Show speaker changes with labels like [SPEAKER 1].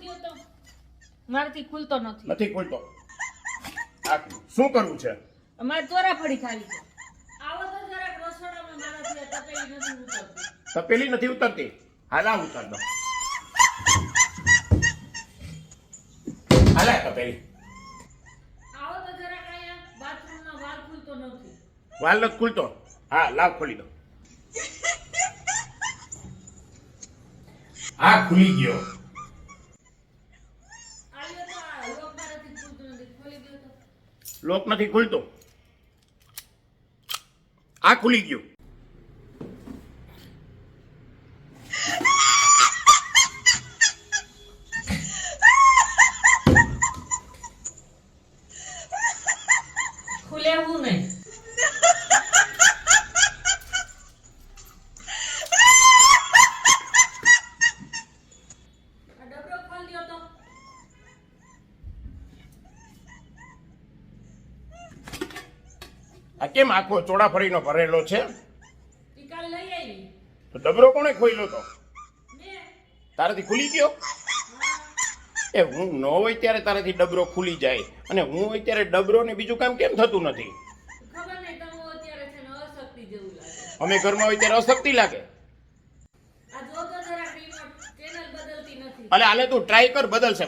[SPEAKER 1] દો તો મારથી ખુલતો નથી.
[SPEAKER 2] નથી ખુલતો. આ શું કરવું છે?
[SPEAKER 1] અમારે ચોરાફળી ખાવી છે. આવો તો જરાક રસોડામાં મારાથી આ તપેલી નથી ઉતરતી.
[SPEAKER 2] તપેલી નથી ઉતરતી. હાલા ઉતાર દો. હાલા તપેલી.
[SPEAKER 1] આવો તો જરાક અહીંયા બાથરૂમમાં વાલ ખુલતો નથી.
[SPEAKER 2] વાલ નથી ખુલતો. હા લાવ ખોલી દો. આ ખુલી ગયો.
[SPEAKER 1] આવ્યો તો આ લોક મારાથી ખુલતો નથી. ખોલી દો તો.
[SPEAKER 2] લોક નથી ખુલતો. આ ખુલી ગયું.
[SPEAKER 1] ખુલે એવું નહીં. આ ડબરો ખોલી દો તો.
[SPEAKER 2] આ કેમ આખો ચોડાફળીનો ભરેલો છે?
[SPEAKER 1] ઈ કાલ લઈ આવી.
[SPEAKER 2] તો ડબરો કોણે ખોલ્યો તો?
[SPEAKER 1] મેં.
[SPEAKER 2] તારાથી ખુલી ગયો? એ હું ન હોય ત્યારે તારાથી ડબરો ખુલી જાય અને હું હોય ત્યારે ડબરો ને બીજું કામ કેમ થતું નથી?
[SPEAKER 1] ખબર નહીં તમે અત્યારે છે ને અશક્તિ જેવું લાગે.
[SPEAKER 2] અમે ઘરમાં હોય ત્યારે અશક્તિ લાગે.
[SPEAKER 1] આ જો તો જરાક રિમોટ ચેનલ બદલતી નથી.
[SPEAKER 2] અલે આલે તું ટ્રાય કર, બદલશે.